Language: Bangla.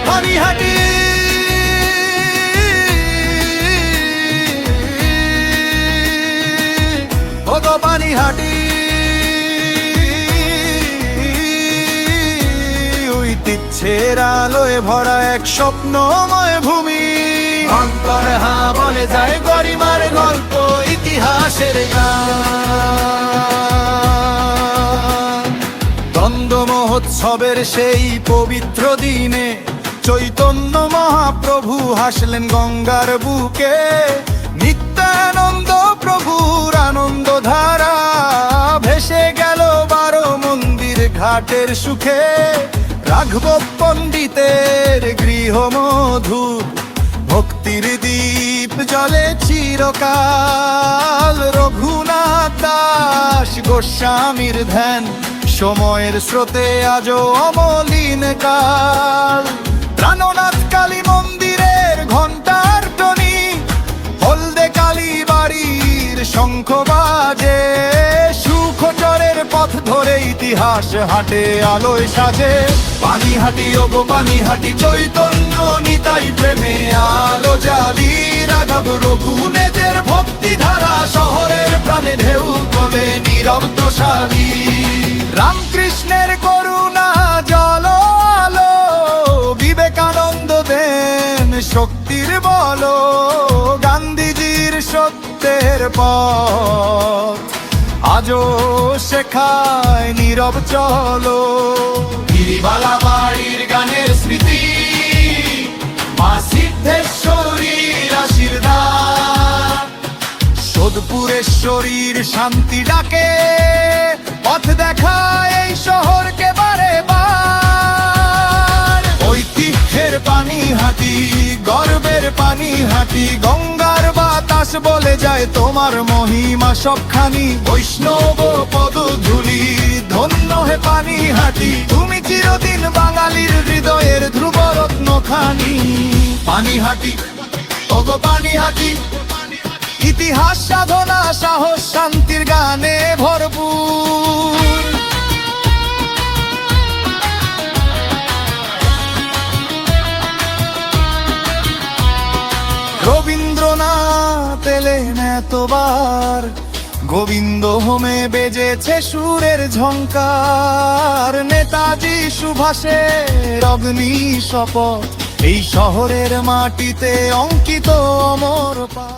পানিহাটি ও গো পানিহাটি, ঐতিহ্যের আলোয় ভরা এক স্বপ্নময় ভূমি। অন্তর হা বলে যায় গরিমার গল্প, ইতিহাসের গান। দ্বন্দ্ব মহোৎসবের সেই পবিত্র দিনে চৈতন্য মহাপ্রভু হাসলেন গঙ্গার বুকে। নিত্যানন্দ প্রভুর আনন্দ ধারা ভেসে গেল 12 মন্দির ঘাটের সুখে। রাঘব পণ্ডিতের গৃহমধুর ভক্তির দীপ জ্বলে চিরকাল। রঘুনাথ দাস গোস্বামীর ধ্যান সময়ের স্রোতে আজও অমলিন কাল। প্রাণনাথ কালী মন্দিরের ঘণ্টার ধ্বনি, হলদে কালী বাড়ির শঙ্খ বাজে। সুখচরের পথ ধরে ইতিহাস হাটে আলোয় সাজে। পানিহাটি ও গো পানিহাটি, চৈতন্য নিতাই প্রেমে আলো জালি। রাঘব রঘুনাথের ভক্তি ধারা শহরের প্রাণে ঢেউ তোলে নীরব তোষালি। রামকৃষ্ণের করুণা জল আলো, বিবেকানন্দ দেন শক্তির বল। গান্ধীজির সত্যের পথ আজও শেখায় নীরব চলো। গিরিবালা বাড়ির গানের স্মৃতি, মা সিদ্ধেশ্বরীর আশীর্বাদ। সোদপুরেশ্বরীর শান্তি ডাকে, পথ দেখায় এই শহরকে বারে বার। ঐতিহ্যের পানিহাটি, গর্বের পানিহাটি, গঙ্গার বাতাস বলে যায় তোমার মহিমা সবখানি। বৈষ্ণব পদধূলি ধন্য হে পানিহাটি, তুমি চিরদিন বাঙালির হৃদয়ের ধ্রুবরত্ন খানি। পানিহাটি ও গো পানিহাটি, ইতিহাস সাধনা সাহস শান্তির গানে ভরপুর। রবীন্দ্রনাথ এলেন এতবার, গোবিন্দ হোমে বেজেছে সুরের ঝংকার। নেতাজি সুভাষের অগ্নি শপথ এই শহরের মাটিতে অঙ্কিত অমর পা।